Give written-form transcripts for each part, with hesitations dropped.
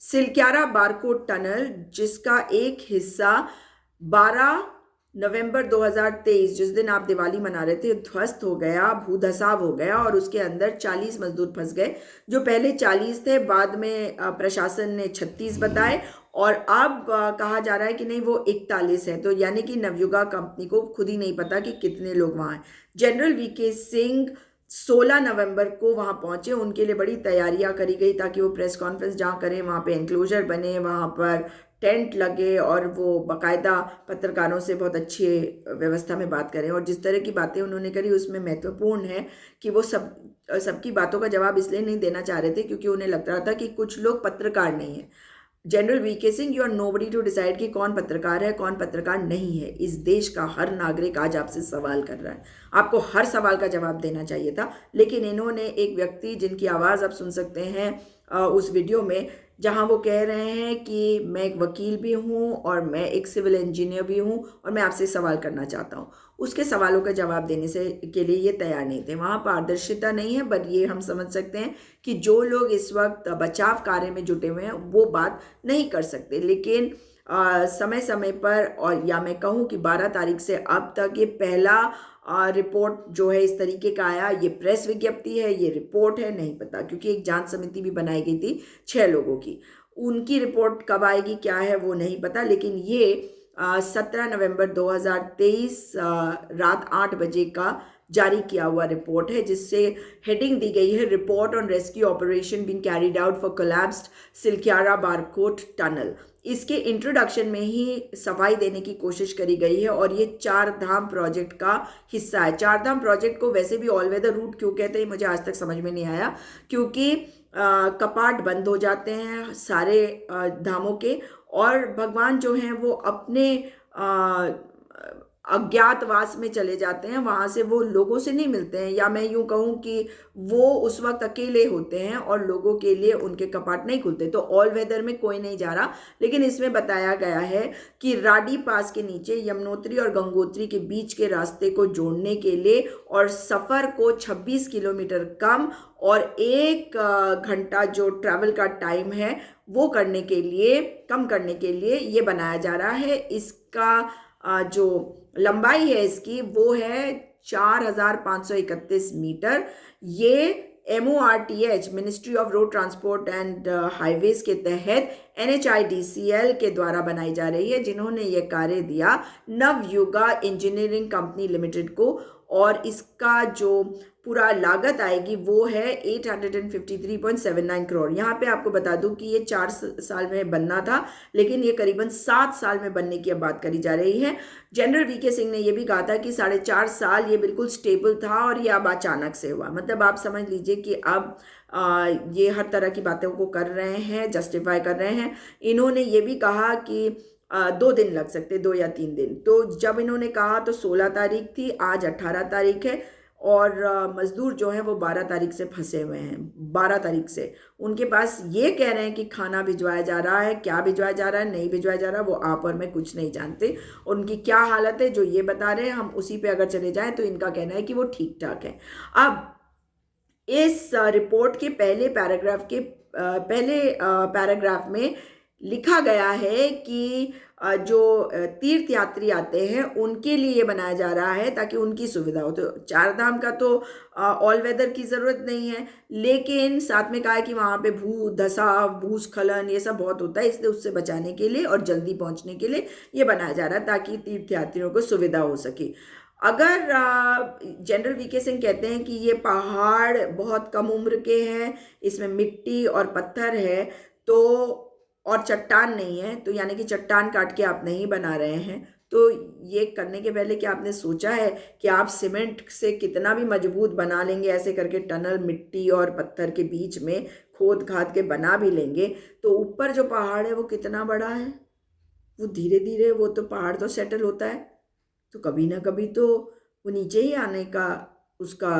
Silkyara barcode tunnel, जिसका एक हिस्सा 12 नवंबर 2023, जिस दिन आप दिवाली मना रहे थे, ध्वस्त हो गया, भूधसाव हो गया और उसके अंदर 40 मजदूर फंस गए। जो पहले 40 थे, बाद में प्रशासन ने 36 बताए और अब कहा जा रहा है कि नहीं, वो 41 है। तो यानी कि नवयुगा कंपनी को खुद ही नहीं पता कि कितने लोग वहां हैं। जनरल वीके सिंह 16 नवंबर को वहां पहुंचे। उनके लिए बड़ी तैयारियां करी गई ताकि वो प्रेस कॉन्फ्रेंस जहां करें वहां पे एंक्लोजर बने, वहां पर टेंट लगे और वो बाकायदा पत्रकारों से बहुत अच्छी व्यवस्था में बात करें। और जिस तरह की बातें उन्होंने करी उसमें महत्वपूर्ण है कि वो सबकी बातों का जवाब इसलिए नहीं देना चाह रहे थे क्योंकि उन्हें लग रहा था कि कुछ लोग पत्रकार नहीं है। General VK Singh, you are nobody to decide कि कौन पत्रकार है कौन पत्रकार नहीं है। इस देश का हर नागरिक आज आपसे सवाल कर रहा है, आपको हर सवाल का जवाब देना चाहिए था। लेकिन इन्होंने एक व्यक्ति जिनकी आवाज़ आप सुन सकते हैं उस वीडियो में, जहां वो कह रहे हैं कि मैं एक वकील भी हूं और मैं एक सिविल इंजीनियर भी हूं और मैं आपसे सवाल करना चाहता हूं, उसके सवालों का जवाब देने से के लिए ये तैयार नहीं थे। वहां पारदर्शिता नहीं है। बट ये हम समझ सकते हैं कि जो लोग इस वक्त बचाव कार्य में जुटे हुए हैं वो बात नहीं कर सकते। लेकिन समय समय पर, और या मैं कहूँ कि 12 तारीख से अब तक ये पहला रिपोर्ट जो है इस तरीके का आया। ये प्रेस विज्ञप्ति है, ये रिपोर्ट है, नहीं पता, क्योंकि एक जांच समिति भी बनाई गई थी 6 लोगों की। उनकी रिपोर्ट कब आएगी, क्या है, वो नहीं पता। लेकिन ये 17 नवंबर 2023 रात 8 बजे का जारी किया हुआ रिपोर्ट है, जिससे हेडिंग दी गई है report on rescue operation being carried out for collapsed Silkyara barcode tunnel. इसके इंट्रोडक्शन में ही सफाई देने की कोशिश करी गई है और ये चार धाम प्रोजेक्ट का हिस्सा है। चार धाम प्रोजेक्ट को वैसे भी ऑल वेदर रूट क्यों कहते हैं मुझे आज तक समझ में नहीं आया, क्योंकि कपाट बंद हो जाते हैं सारे धामों के और भगवान जो हैं वो अपने अज्ञातवास में चले जाते हैं। वहां से वो लोगों से नहीं मिलते हैं, या मैं यूं कहूं कि वो उस वक्त अकेले होते हैं और लोगों के लिए उनके कपाट नहीं खुलते। तो ऑल वेदर में कोई नहीं जा रहा। लेकिन इसमें बताया गया है कि राडी पास के नीचे यमुनोत्री और गंगोत्री के बीच के रास्ते को जोड़ने के लिए और सफर को 26 किलोमीटर कम और 1 घंटा जो ट्रैवल का टाइम है वो करने के लिए, कम करने के लिए ये बनाया जा रहा है। इसका जो लंबाई है इसकी वो है 4,531 मीटर। ये MORTH, ministry of road transport and highways के तहत NHIDCL के द्वारा बनाई जा रही है, जिन्होंने ये कार्य दिया नवयुगा इंजीनियरिंग कंपनी लिमिटेड को। और इसका जो पूरा लागत आएगी वो है 853.79 करोड़। यहाँ पे आपको बता दूं कि ये 4 साल में बनना था, लेकिन ये करीबन 7 साल में बनने की अब बात करी जा रही है। जनरल वीके सिंह ने यह भी कहा था कि 4.5 साल ये बिल्कुल स्टेबल था और ये अब अचानक से हुआ। मतलब आप समझ लीजिए कि अब ये हर तरह की बातों को कर रहे हैं, जस्टिफाई कर रहे हैं। इन्होंने ये भी कहा कि 2 दिन लग सकते, 2 या 3 दिन। तो जब इन्होंने कहा तो 16 तारीख थी, आज 18 तारीख है और मजदूर जो है वो 12 तारीख से फंसे हुए हैं। 12 तारीख से उनके पास ये कह रहे हैं कि खाना भिजवाया जा रहा है। क्या भिजवाया जा रहा है, नहीं भिजवाया जा रहा, वो आप और मैं कुछ नहीं जानते। उनकी क्या हालत है जो ये बता रहे हैं, हम उसी पे अगर चले जाएं तो इनका कहना है कि वो ठीक ठाक है। अब इस रिपोर्ट के पहले पैराग्राफ में लिखा गया है कि जो तीर्थ यात्री आते हैं उनके लिए ये बनाया जा रहा है ताकि उनकी सुविधा हो। तो चार धाम का तो ऑल वेदर की ज़रूरत नहीं है, लेकिन साथ में कहा है कि वहाँ पे भू धसाव, भूस्खलन ये सब बहुत होता है, इसलिए उससे बचाने के लिए और जल्दी पहुँचने के लिए ये बनाया जा रहा है ताकि तीर्थ यात्रियों को सुविधा हो सके। अगर जनरल वीके सिंह कहते हैं कि ये पहाड़ बहुत कम उम्र के हैं, इसमें मिट्टी और पत्थर है तो, और चट्टान नहीं है, तो यानी कि चट्टान काट के आप नहीं बना रहे हैं, तो ये करने के पहले क्या आपने सोचा है कि आप सीमेंट से कितना भी मजबूत बना लेंगे, ऐसे करके टनल मिट्टी और पत्थर के बीच में खोद खाद के बना भी लेंगे, तो ऊपर जो पहाड़ है वो कितना बड़ा है, वो धीरे धीरे वो तो पहाड़ तो सेटल होता है, तो कभी ना कभी तो वो नीचे ही आने का उसका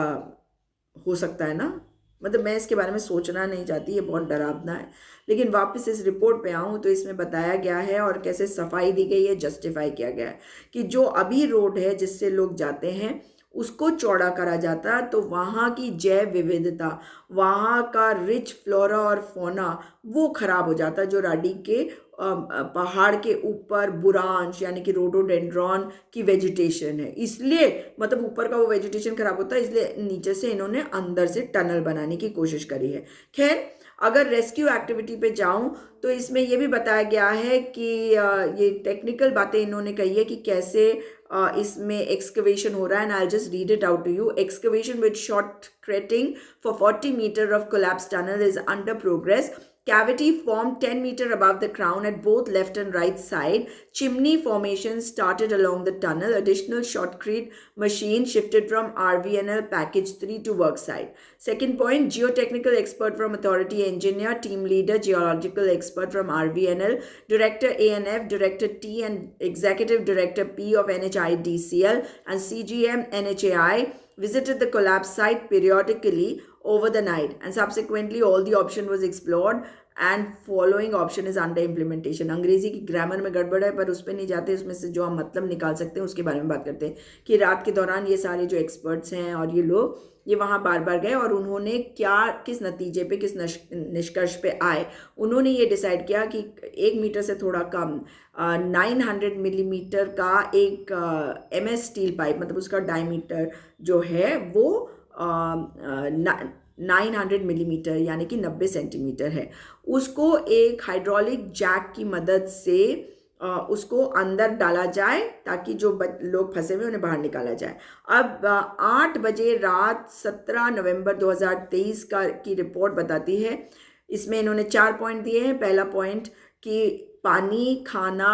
हो सकता है ना। मतलब मैं इसके बारे में सोचना नहीं चाहती, ये बहुत डरावना है। लेकिन वापस इस रिपोर्ट पे आऊँ तो इसमें बताया गया है और कैसे सफाई दी गई है, जस्टिफाई किया गया है कि जो अभी रोड है जिससे लोग जाते हैं उसको चौड़ा करा जाता तो वहाँ की जैव विविधता, वहाँ का रिच फ्लोरा और फौना वो खराब हो जाता। जो राडी के पहाड़ के ऊपर बुरांश यानी कि रोडोडेंड्रॉन की वेजिटेशन है, इसलिए मतलब ऊपर का वो वेजिटेशन खराब होता है, इसलिए नीचे से इन्होंने अंदर से टनल बनाने की कोशिश करी है। खैर, अगर रेस्क्यू एक्टिविटी पे जाऊं तो इसमें ये भी बताया गया है कि ये टेक्निकल बातें इन्होंने कही है कि कैसे इसमें एक्सकवेशन हो रहा है। And I just read it out to you. Excavation with shotcreting for 40 meter of collapsed tunnel is under progress. Cavity formed 10 meter above the crown at both left and right side. Chimney formation started along the tunnel. Additional shotcrete machine shifted from RVNL package 3 to work site. Second point, geotechnical expert from authority engineer, team leader, geological expert from RVNL, director ANF, director T and executive director P of NHIDCL and CGM NHAI visited the collapse site periodically over the night, and subsequently all the option was explored and following option is under implementation. अंग्रेजी की grammar में गड़बड़ है पर उस पर नहीं जाते, उसमें से जो हम मतलब निकाल सकते हैं उसके बारे में बात करते हैं कि रात के दौरान ये सारे जो एक्सपर्ट्स हैं और ये लोग ये वहाँ बार बार गए और उन्होंने क्या किस नतीजे पे किस निष्कर्ष पे आए। उन्होंने ये डिसाइड किया कि 1 मीटर से थोड़ा कम 900 मिलीमीटर का एक MS स्टील पाइप, मतलब उसका डायमीटर जो है वो 900 मिलीमीटर यानी कि 90 सेंटीमीटर है, उसको एक हाइड्रोलिक जैक की मदद से उसको अंदर डाला जाए ताकि जो लोग फंसे हुए उन्हें बाहर निकाला जाए। अब 8 बजे रात 17 नवंबर 2023 की रिपोर्ट बताती है। इसमें इन्होंने 4 पॉइंट दिए हैं। पहला पॉइंट कि पानी, खाना,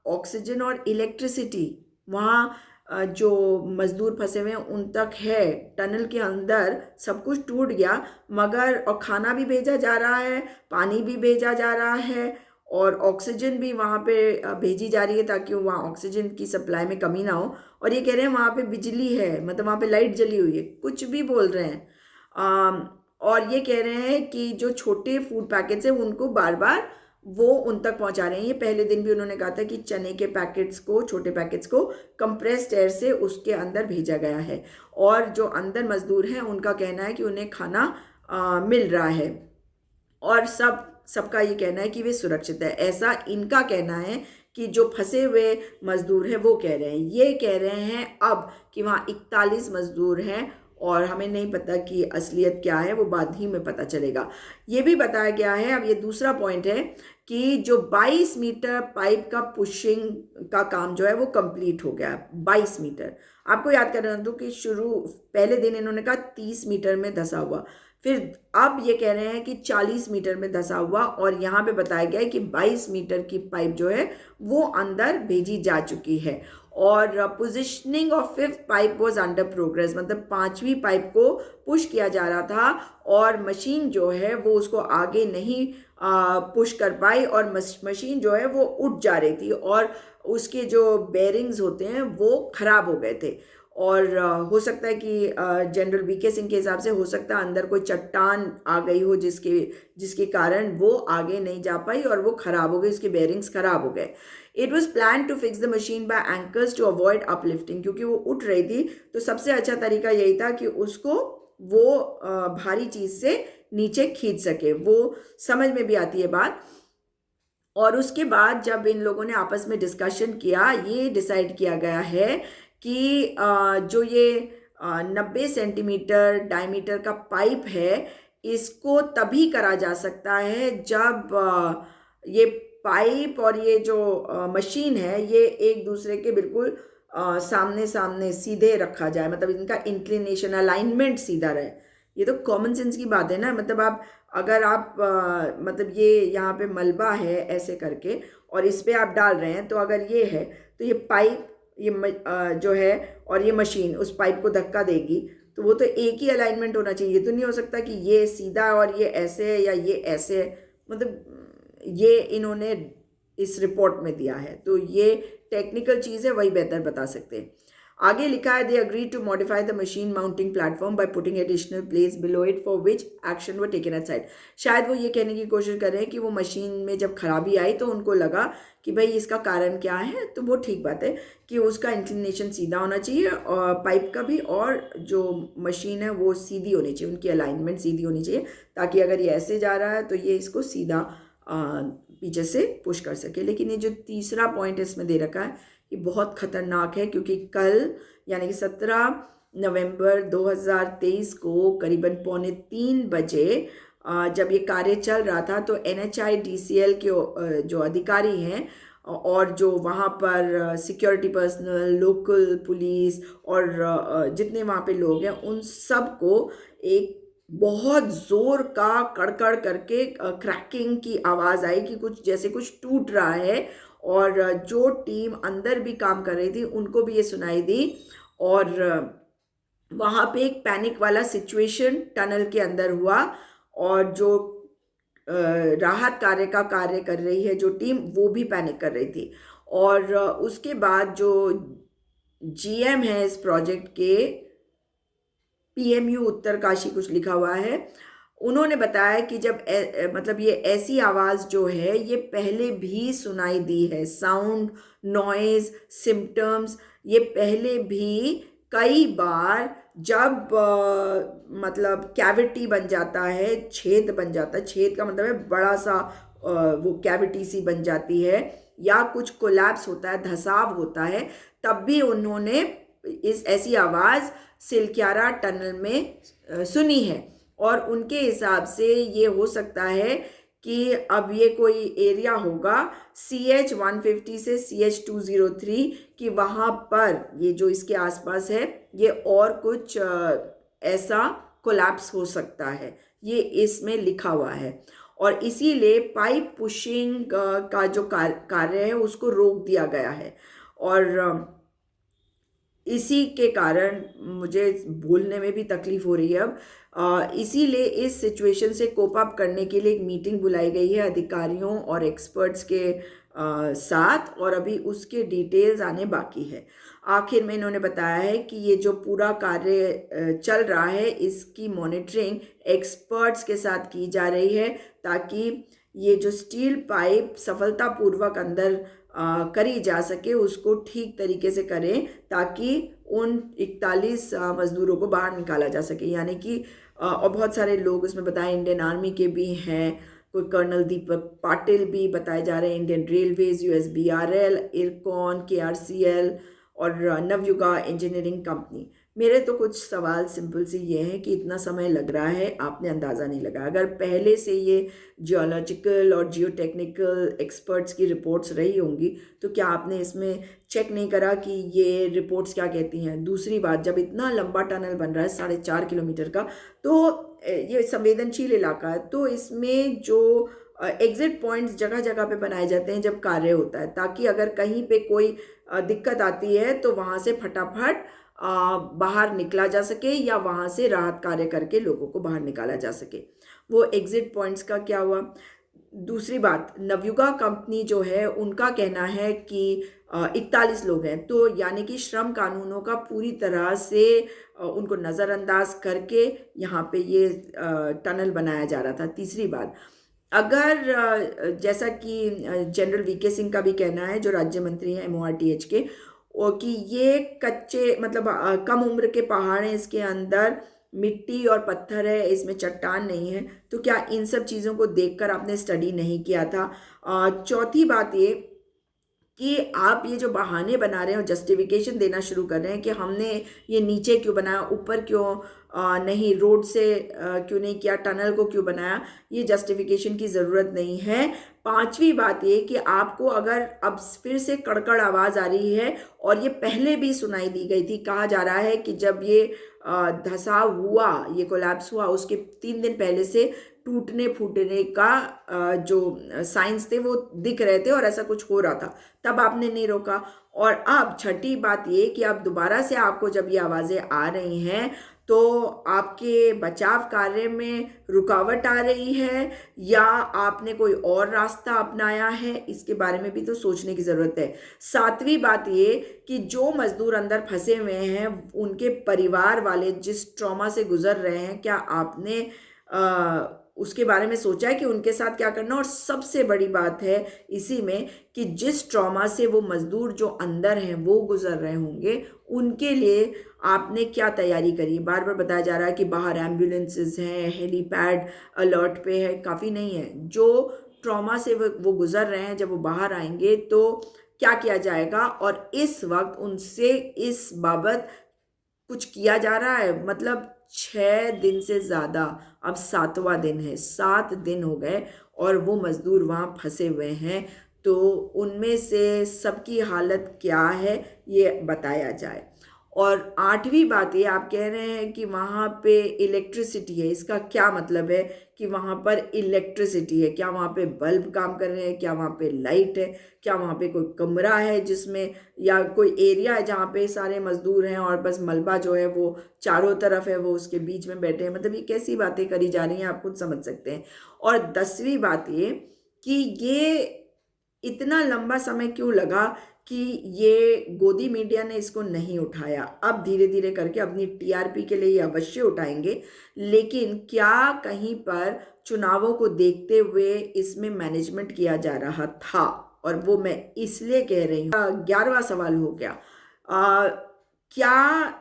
ऑक्सीजन और इलेक्ट्रिसिटी वहाँ जो मजदूर फंसे हुए हैं उन तक है। टनल के अंदर सब कुछ टूट गया मगर और खाना भी भेजा जा रहा है, पानी भी भेजा जा रहा है और ऑक्सीजन भी वहाँ पे भेजी जा रही है ताकि वहाँ ऑक्सीजन की सप्लाई में कमी ना हो। और ये कह रहे हैं वहाँ पे बिजली है, मतलब वहाँ पे लाइट जली हुई है, कुछ भी बोल रहे हैं। और ये कह रहे हैं कि जो छोटे फूड पैकेट्स हैं उनको बार बार वो उन तक पहुंचा रहे हैं। ये पहले दिन भी उन्होंने कहा था कि चने के पैकेट्स को, छोटे पैकेट्स को कंप्रेस्ड एयर से उसके अंदर भेजा गया है और जो अंदर मजदूर हैं उनका कहना है कि उन्हें खाना मिल रहा है और सबका ये कहना है कि वे सुरक्षित है। ऐसा इनका कहना है कि जो फंसे हुए मजदूर हैं वो कह रहे हैं। ये कह रहे हैं अब कि वहाँ 41 मजदूर हैं और हमें नहीं पता कि असलियत क्या है, वो बाद ही में पता चलेगा। ये भी बताया गया है। अब ये दूसरा पॉइंट है कि जो 22 मीटर पाइप का पुशिंग का काम जो है वो कंप्लीट हो गया। 22 मीटर, आपको याद करना दो कि पहले दिन इन्होंने कहा 30 मीटर में धंसा हुआ, फिर अब ये कह रहे हैं कि 40 मीटर में धंसा हुआ और यहाँ पे बताया गया है कि 22 मीटर की पाइप जो है वो अंदर भेजी जा चुकी है। और positioning of 5th pipe was under progress, मतलब 5वीं पाइप को पुश किया जा रहा था और मशीन जो है वो उसको आगे नहीं पुश कर पाई और मशीन जो है वो उठ जा रही थी और उसके जो बेरिंग्स होते हैं वो खराब हो गए थे। और हो सकता है कि जनरल वीके सिंह के हिसाब से हो सकता है अंदर कोई चट्टान आ गई हो जिसके कारण वो आगे नहीं जा पाई और वो खराब हो गई, उसके बेरिंग्स खराब हो गए। It was plan to fix the machine by anchors to avoid uplifting, क्योंकि वो उठ रही थी तो सबसे अच्छा तरीका यही था कि उसको वो भारी चीज़ से नीचे खींच सके। वो समझ में भी आती है बात। और उसके बाद जब इन लोगों ने आपस में डिस्कशन किया, ये डिसाइड किया गया है कि जो ये 90 सेंटीमीटर डायमीटर का पाइप है इसको तभी करा जा सकता है जब ये पाइप और ये जो मशीन है ये एक दूसरे के बिल्कुल सामने सामने सीधे रखा जाए, मतलब इनका इंक्लिनेशन अलाइनमेंट सीधा रहे। ये तो कॉमन सेंस की बात है ना, मतलब अगर आप मतलब ये यहाँ पे मलबा है ऐसे करके और इस पे आप डाल रहे हैं तो अगर ये है तो ये पाइप जो है और ये मशीन उस पाइप को धक्का देगी तो वो तो एक ही अलाइनमेंट होना चाहिए। ये तो नहीं हो सकता कि ये सीधा और ये ऐसे है या ये ऐसे है, मतलब ये इन्होंने इस रिपोर्ट में दिया है तो ये टेक्निकल चीज़ है, वही बेहतर बता सकते हैं। आगे लिखा है, they agree to modify the machine mounting platform by putting additional place below it for which action were taken at site. शायद वो ये कहने की कोशिश कर रहे हैं कि वो मशीन में जब खराबी आई तो उनको लगा कि भाई इसका कारण क्या है, तो वो ठीक बात है कि उसका इंक्लिनेशन सीधा होना चाहिए और पाइप का भी, और जो मशीन है वो सीधी होनी चाहिए, उनकी अलाइनमेंट सीधी होनी चाहिए, ताकि अगर ये ऐसे जा रहा है तो ये इसको सीधा पीछे से पुश कर सके। लेकिन ये जो तीसरा पॉइंट इसमें दे रखा है ये बहुत ख़तरनाक है, क्योंकि कल यानी कि 17 नवंबर 2023 को करीबन 2:45 जब ये कार्य चल रहा था तो NHIDCL के जो अधिकारी हैं और जो वहाँ पर सिक्योरिटी पर्सनल, लोकल पुलिस और जितने वहाँ पे लोग हैं उन सब को एक बहुत ज़ोर का कड़कड़ करके क्रैकिंग की आवाज़ आई कि कुछ जैसे कुछ टूट रहा है, और जो टीम अंदर भी काम कर रही थी उनको भी ये सुनाई दी, और वहाँ पे एक पैनिक वाला सिचुएशन टनल के अंदर हुआ, और जो राहत कार्य का कार्य कर रही है जो टीम वो भी पैनिक कर रही थी। और उसके बाद जो GM है इस प्रोजेक्ट के, PMU उत्तरकाशी कुछ लिखा हुआ है, उन्होंने बताया कि जब मतलब ये ऐसी आवाज़ जो है ये पहले भी सुनाई दी है, साउंड, नॉइज़, सिम्टम्स ये पहले भी कई बार जब मतलब कैविटी बन जाता है, छेद बन जाता है, छेद का मतलब है बड़ा सा वो कैविटी सी बन जाती है, या कुछ कोलैप्स होता है, धसाव होता है, तब भी उन्होंने इस ऐसी आवाज़ सिलक्यारा टनल में सुनी है। और उनके हिसाब से ये हो सकता है कि अब ये कोई एरिया होगा CH-150 से CH-203 कि वहाँ पर ये जो इसके आसपास है ये और कुछ ऐसा कोलैप्स हो सकता है, ये इसमें लिखा हुआ है। और इसीलिए पाइप पुशिंग का जो कार्य है उसको रोक दिया गया है, और इसी के कारण मुझे बोलने में भी तकलीफ़ हो रही है अब। इसीलिए इस सिचुएशन से कोप अप करने के लिए एक मीटिंग बुलाई गई है अधिकारियों और एक्सपर्ट्स के साथ, और अभी उसके डिटेल्स आने बाकी है। आखिर में इन्होंने बताया है कि ये जो पूरा कार्य चल रहा है इसकी मॉनिटरिंग एक्सपर्ट्स के साथ की जा रही है, ताकि ये जो स्टील पाइप सफलतापूर्वक अंदर करी जा सके उसको ठीक तरीके से करें, ताकि उन 41 मज़दूरों को बाहर निकाला जा सके। यानी कि और बहुत सारे लोग उसमें बताए, इंडियन आर्मी के भी हैं, कोई कर्नल दीपक पाटिल भी बताए जा रहे हैं, Indian railways, USBRL, IRCON, KRCL और नवयुगा इंजीनियरिंग कंपनी। मेरे तो कुछ सवाल सिंपल सी ये हैं कि इतना समय लग रहा है, आपने अंदाज़ा नहीं लगा। अगर पहले से ये जियोलॉजिकल और जियोटेक्निकल एक्सपर्ट्स की रिपोर्ट्स रही होंगी तो क्या आपने इसमें चेक नहीं करा कि ये रिपोर्ट्स क्या कहती हैं? दूसरी बात, जब इतना लंबा टनल बन रहा है 4.5 किलोमीटर का, तो ये संवेदनशील इलाका है, तो इसमें जो एग्जिट पॉइंट्स जगह जगह पे बनाए जाते हैं जब कार्य होता है, ताकि अगर कहीं पे कोई दिक्कत आती है तो वहाँ से फटाफट बाहर निकला जा सके, या वहाँ से राहत कार्य करके लोगों को बाहर निकाला जा सके। वो एग्जिट पॉइंट्स का क्या हुआ? दूसरी बात, नवयुगा कंपनी जो है उनका कहना है कि 41 लोग हैं, तो यानी कि श्रम कानूनों का पूरी तरह से उनको नज़रअंदाज करके यहाँ पे ये टनल बनाया जा रहा था। तीसरी बात, अगर जैसा कि जनरल VK सिंह का भी कहना है, जो राज्य मंत्री हैं MORTH के, और कि ये कच्चे मतलब कम उम्र के पहाड़ हैं, इसके अंदर मिट्टी और पत्थर है, इसमें चट्टान नहीं है, तो क्या इन सब चीज़ों को देखकर आपने स्टडी नहीं किया था? चौथी बात ये कि आप ये जो बहाने बना रहे हैं और जस्टिफिकेशन देना शुरू कर रहे हैं कि हमने ये नीचे क्यों बनाया, ऊपर क्यों नहीं, रोड से क्यों नहीं किया, टनल को क्यों बनाया, ये जस्टिफिकेशन की ज़रूरत नहीं है। पांचवी बात ये कि आपको अगर अब फिर से कड़कड़ आवाज़ आ रही है, और ये पहले भी सुनाई दी गई थी, कहा जा रहा है कि जब ये धसाव हुआ, ये कोलैप्स हुआ, उसके 3 दिन पहले से टूटने फूटने का जो साइंस थे वो दिख रहे थे और ऐसा कुछ हो रहा था, तब आपने नहीं रोका। और अब छठी बात ये कि अब दोबारा से आपको जब ये आवाज़ें आ रही हैं तो आपके बचाव कार्य में रुकावट आ रही है या आपने कोई और रास्ता अपनाया है, इसके बारे में भी तो सोचने की ज़रूरत है। सातवीं बात ये कि जो मज़दूर अंदर फंसे हुए हैं उनके परिवार वाले जिस ट्रॉमा से गुजर रहे हैं, क्या आपने उसके बारे में सोचा है कि उनके साथ क्या करना। और सबसे बड़ी बात है इसी में कि जिस ट्रॉमा से वो मज़दूर जो अंदर हैं वो गुजर रहे होंगे, उनके लिए आपने क्या तैयारी करी। बार बार बताया जा रहा है कि बाहर एम्बुलेंसेस हैं, हेलीपैड अलर्ट पे है, काफ़ी नहीं है। जो ट्रॉमा से वो गुजर रहे हैं, जब वो बाहर आएंगे तो क्या किया जाएगा, और इस वक्त उनसे इस बाबत कुछ किया जा रहा है। मतलब 6 दिन से ज़्यादा, अब 7वां दिन है, 7 दिन हो गए और वो मज़दूर वहाँ फंसे हुए हैं। तो उनमें से सबकी हालत क्या है ये बताया जाए। और 8वीं बात ये, आप कह रहे हैं कि वहाँ पे इलेक्ट्रिसिटी है, इसका क्या मतलब है कि वहाँ पर इलेक्ट्रिसिटी है? क्या वहाँ पे बल्ब काम कर रहे हैं, क्या वहाँ पे लाइट है, क्या वहाँ पे कोई कमरा है जिसमें, या कोई एरिया है जहाँ पे सारे मजदूर हैं और बस मलबा जो है वो चारों तरफ है, वो उसके बीच में बैठे हैं। मतलब ये कैसी बातें करी जा रही हैं, आप खुद समझ सकते हैं। और 10वीं बात ये कि ये इतना लंबा समय क्यों लगा कि ये गोदी मीडिया ने इसको नहीं उठाया। अब धीरे धीरे करके अपनी टीआरपी के लिए ये अवश्य उठाएंगे, लेकिन क्या कहीं पर चुनावों को देखते हुए इसमें मैनेजमेंट किया जा रहा था? और वो मैं इसलिए कह रही हूँ। 11वां सवाल हो गया, क्या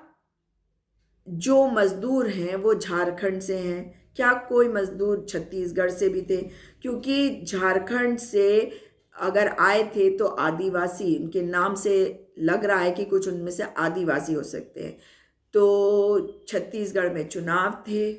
जो मजदूर हैं वो झारखंड से हैं? क्या कोई मजदूर छत्तीसगढ़ से भी थे? क्योंकि झारखंड से अगर आए थे तो आदिवासी, उनके नाम से लग रहा है कि कुछ उनमें से आदिवासी हो सकते हैं। तो छत्तीसगढ़ में चुनाव थे,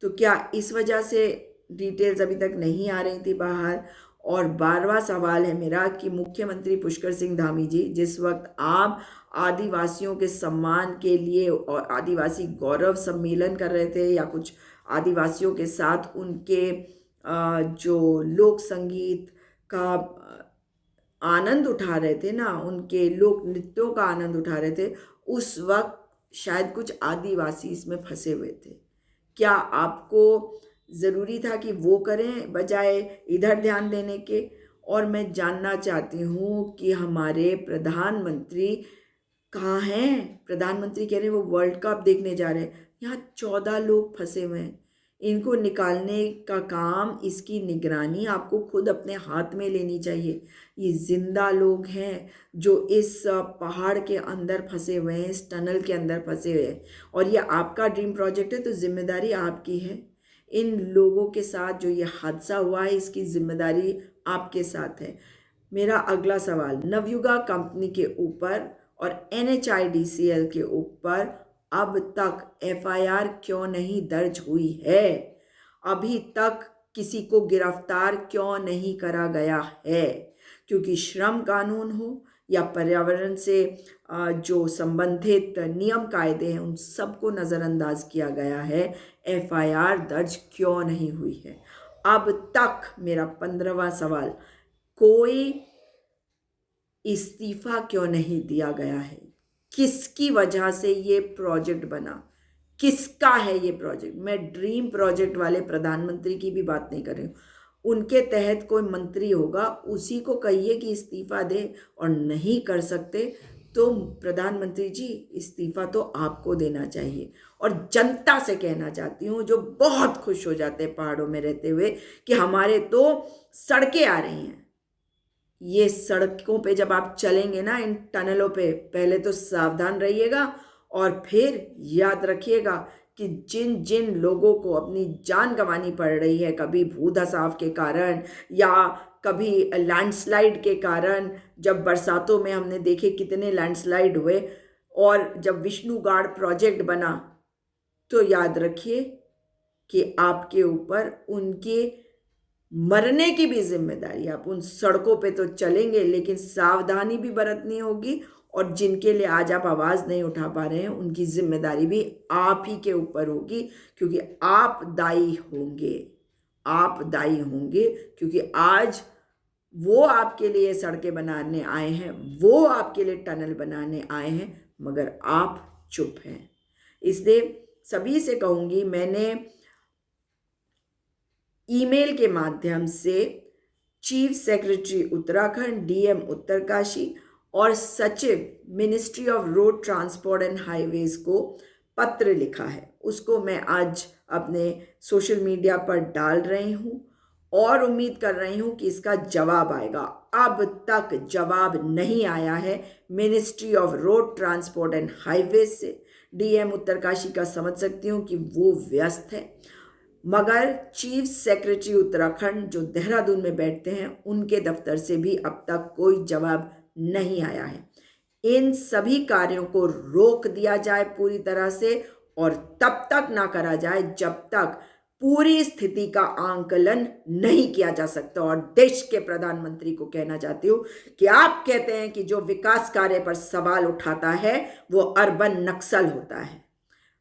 तो क्या इस वजह से डिटेल्स अभी तक नहीं आ रही थी बाहर? और 12वां सवाल है मेरा कि मुख्यमंत्री पुष्कर सिंह धामी जी, जिस वक्त आप आदिवासियों के सम्मान के लिए और आदिवासी गौरव सम्मेलन कर रहे थे या कुछ आदिवासियों के साथ उनके जो लोक संगीत का आनंद उठा रहे थे ना, उनके लोक नृत्यों का आनंद उठा रहे थे, उस वक्त शायद कुछ आदिवासी इसमें फंसे हुए थे। क्या आपको ज़रूरी था कि वो करें बजाय इधर ध्यान देने के? और मैं जानना चाहती हूँ कि हमारे प्रधानमंत्री कहाँ हैं? प्रधानमंत्री कह रहे हैं वो वर्ल्ड कप देखने जा रहे हैं। यहाँ 14 लोग फंसे हुए हैं, इनको निकालने का काम, इसकी निगरानी आपको खुद अपने हाथ में लेनी चाहिए। ये जिंदा लोग हैं जो इस पहाड़ के अंदर फंसे हुए हैं, इस टनल के अंदर फंसे हुए हैं, और ये आपका ड्रीम प्रोजेक्ट है, तो जिम्मेदारी आपकी है। इन लोगों के साथ जो ये हादसा हुआ है, इसकी जिम्मेदारी आपके साथ है। मेरा अगला सवाल, नवयुगा कंपनी के ऊपर और NHIDCL के ऊपर अब तक FIR क्यों नहीं दर्ज हुई है? अभी तक किसी को गिरफ्तार क्यों नहीं करा गया है? क्योंकि श्रम कानून हो या पर्यावरण से जो संबंधित नियम कायदे हैं, उन सबको नज़रअंदाज किया गया है। FIR दर्ज क्यों नहीं हुई है अब तक? मेरा 15वां सवाल, कोई इस्तीफा क्यों नहीं दिया गया है? किसकी वजह से ये प्रोजेक्ट बना? किसका है ये प्रोजेक्ट? मैं ड्रीम प्रोजेक्ट वाले प्रधानमंत्री की भी बात नहीं कर रही हूँ। उनके तहत कोई मंत्री होगा, उसी को कहिए कि इस्तीफा दे, और नहीं कर सकते तो प्रधानमंत्री जी इस्तीफा तो आपको देना चाहिए। और जनता से कहना चाहती हूँ जो बहुत खुश हो जाते हैं पहाड़ों में रहते हुए कि हमारे तो सड़कें आ रही हैं। ये सड़कों पे जब आप चलेंगे ना, इन टनलों पे, पहले तो सावधान रहिएगा और फिर याद रखिएगा कि जिन जिन लोगों को अपनी जान गंवानी पड़ रही है, कभी भूधसाव के कारण या कभी लैंडस्लाइड के कारण, जब बरसातों में हमने देखे कितने लैंडस्लाइड हुए, और जब विष्णुगाड़ प्रोजेक्ट बना, तो याद रखिए कि आपके ऊपर उनके मरने की भी जिम्मेदारी। आप उन सड़कों पे तो चलेंगे, लेकिन सावधानी भी बरतनी होगी, और जिनके लिए आज आप आवाज़ नहीं उठा पा रहे हैं, उनकी जिम्मेदारी भी आप ही के ऊपर होगी, क्योंकि आप दायी होंगे। आप दायी होंगे क्योंकि आज वो आपके लिए सड़कें बनाने आए हैं, वो आपके लिए टनल बनाने आए हैं, मगर आप चुप हैं। इसलिए सभी से कहूँगी, मैंने ईमेल के माध्यम से chief secretary Uttarakhand, DM Uttarkashi और सचिव ministry of road transport and highways को पत्र लिखा है। उसको मैं आज अपने सोशल मीडिया पर डाल रही हूँ और उम्मीद कर रही हूँ कि इसका जवाब आएगा। अब तक जवाब नहीं आया है ministry of road transport and highways से। डीएम उत्तरकाशी का समझ सकती हूँ कि वो व्यस्त है, मगर चीफ सेक्रेटरी उत्तराखंड जो देहरादून में बैठते हैं उनके दफ्तर से भी अब तक कोई जवाब नहीं आया है। इन सभी कार्यों को रोक दिया जाए पूरी तरह से, और तब तक ना करा जाए जब तक पूरी स्थिति का आंकलन नहीं किया जा सकता। और देश के प्रधानमंत्री को कहना चाहती हूँ कि आप कहते हैं कि जो विकास कार्य पर सवाल उठाता है वो अर्बन नक्सल होता है।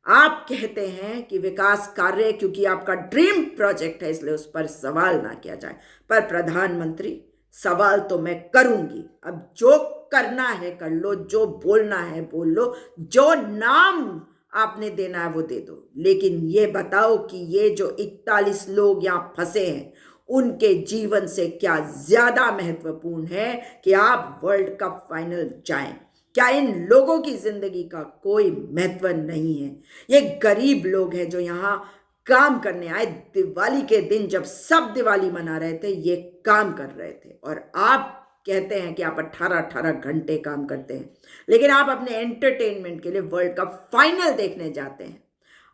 आप कहते हैं कि विकास कार्य क्योंकि आपका ड्रीम प्रोजेक्ट है इसलिए उस पर सवाल ना किया जाए। पर प्रधानमंत्री, सवाल तो मैं करूंगी। अब जो करना है कर लो, जो बोलना है बोल लो, जो नाम आपने देना है वो दे दो, लेकिन ये बताओ कि ये जो 41 लोग यहाँ फंसे हैं उनके जीवन से क्या ज्यादा महत्वपूर्ण है कि आप वर्ल्ड कप फाइनल जाएं? क्या इन लोगों की जिंदगी का कोई महत्व नहीं है? ये गरीब लोग हैं जो यहाँ काम करने आए। दिवाली के दिन जब सब दिवाली मना रहे थे ये काम कर रहे थे, और आप कहते हैं कि आप 18-18 घंटे काम करते हैं, लेकिन आप अपने एंटरटेनमेंट के लिए वर्ल्ड कप फाइनल देखने जाते हैं।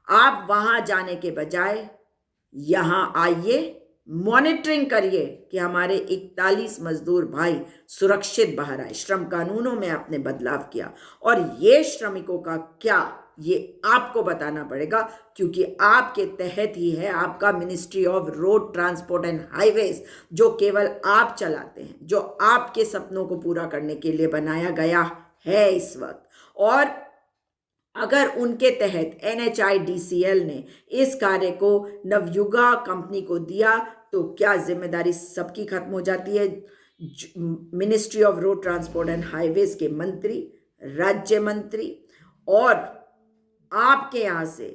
आप वहां जाने के बजाय यहाँ आइए, मॉनिटरिंग करिए कि हमारे 41 मजदूर भाई सुरक्षित बाहर आए। श्रम कानूनों में आपने बदलाव किया और ये श्रमिकों का क्या, ये आपको बताना पड़ेगा, क्योंकि आपके तहत ही है आपका ministry of road transport and highways, जो केवल आप चलाते हैं, जो आपके सपनों को पूरा करने के लिए बनाया गया है इस वक्त। और अगर उनके तहत NHIDCL ने इस कार्य को नवयुगा कंपनी को दिया तो क्या जिम्मेदारी सबकी खत्म हो जाती है? Ministry of road transport and highways के मंत्री, राज्य मंत्री और आपके यहाँ से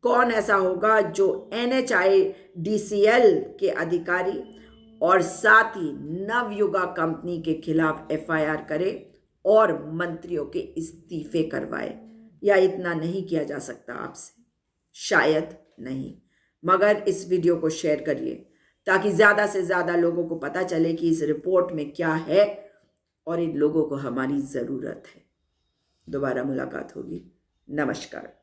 कौन ऐसा होगा जो NHIDCL के अधिकारी और साथ ही नवयुगा कंपनी के खिलाफ FIR करे और मंत्रियों के इस्तीफे करवाए? या इतना नहीं किया जा सकता आपसे? शायद नहीं, मगर इस वीडियो को शेयर करिए ताकि ज़्यादा से ज़्यादा लोगों को पता चले कि इस रिपोर्ट में क्या है और इन लोगों को हमारी ज़रूरत है। दोबारा मुलाकात होगी। नमस्कार।